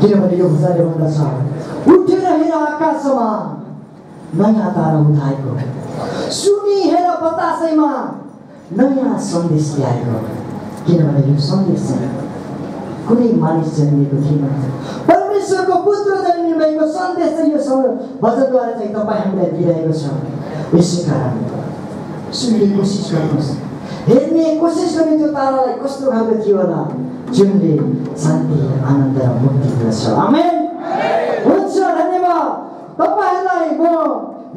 किनभने यो भजनले भन्दछ उठेर हेर आकाशमा नयाँ तारा उठाएको सुनि हेर बतासैमा नयाँ सन्देश ल्याएको किनभने यो सन्देश चाहिँ कुनै मानिस जन्मिएको थिएन परमेश्वरको पुत्र जन्मिनु भएको सन्देश चाहिँ यो भजनद्वारा चाहिँ तपाईँ हामीलाई दिइरहेको छ यसै कारण सुन्ने कोसिस गर्नुहोस् हेर्ने कोसिस गर्ने त्यो तारालाई कस्तो खालको थियो होला जुनले शान्ति आनन्द र मुक्ति दिन्छ आमेन हुन्छ धन्यवाद तपाईहरुलाई म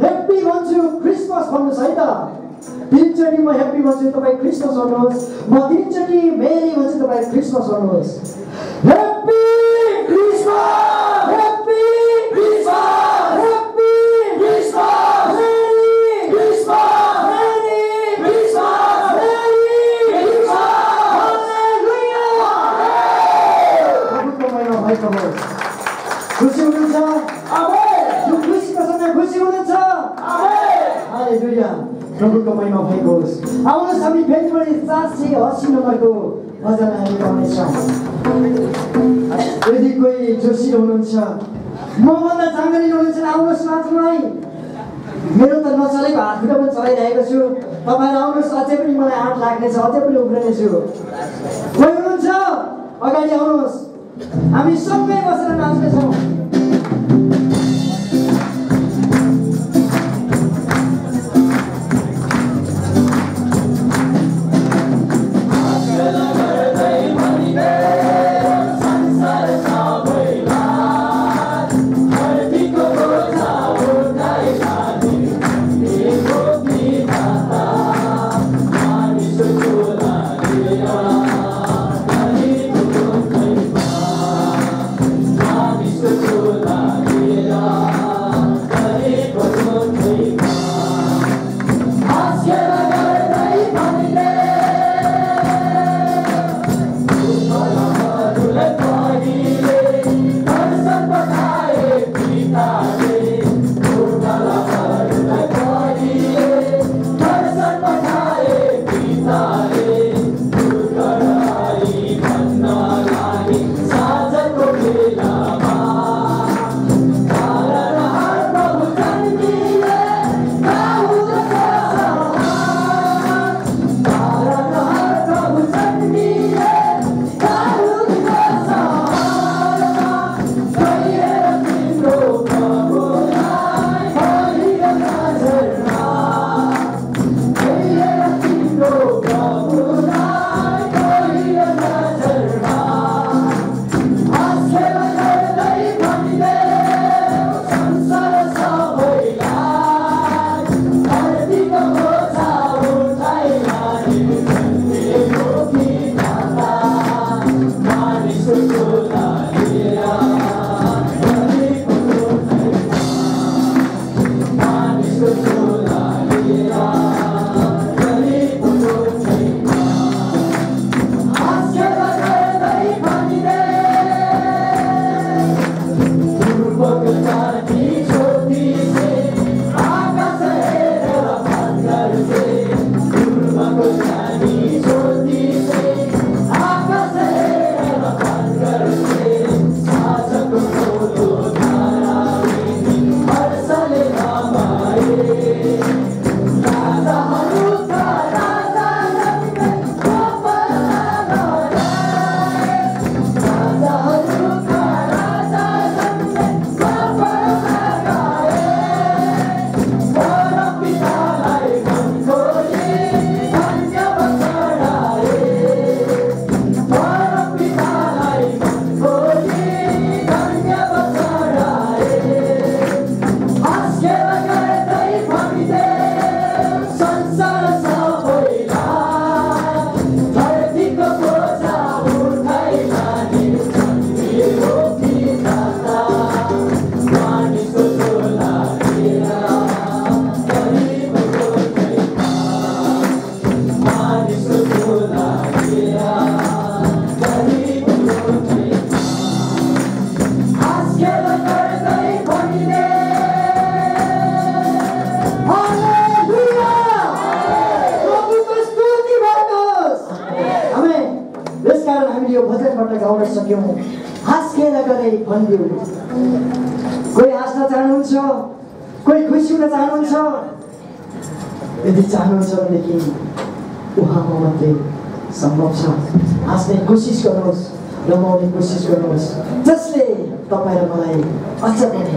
ह्याप्पी भन्छु क्रिसमस भन्नुस् है त तीनचोटी म ह्याप्पी भन्छु तपाईं क्रिसमस भन्नुहोस् म तीनचोटी मेरी भन्छु तपाईं क्रिसमस भन्नुहोस् happy Christmas happy Christmas happy Christmas merry Christmas merry Christmas merry Christmas hallelujah प्रभुको महिमा भएको होस् खुसी हुनुहुन्छ आमेन यो खुसीको समय खुसी हुनुहुन्छ आमेन हालेलुया प्रभुको महिमा भएको होस् आउनुहोस् हामी फेरि पनि 480 नम्बरको भजन हामी गाउनेछौँ यदि कोही जोशी हुनुहुन्छ मभन्दा जाँगरी हुनुहुन्छ आउनुहोस् नाच्नुलाई मेरो त नचलेको हात खुट्टा पनि चलाइरहेको छु तपाईहरु आउनुहोस् अझै पनि मलाई हात लाग्नेछ अझै पनि उफ्रिनेछु कोही हुनुहुन्छ अगाडि आउनुहोस् हामी सँगै बसेर नाच्नेछौँ Good. गाउन सक्यौँ हाँस्खेल गरे भनिदियो कोही हाँस्न चाहनुहुन्छ कोही खुसी हुन चाहनुहुन्छ यदि चाहनुहुन्छ भनेदेखि उहाँमा मात्रै सम्भव छ हाँस्ने कोसिस गर्नुहोस् रमाउने कोसिस गर्नुहोस् जसले तपाईँ र मलाई अझ पनि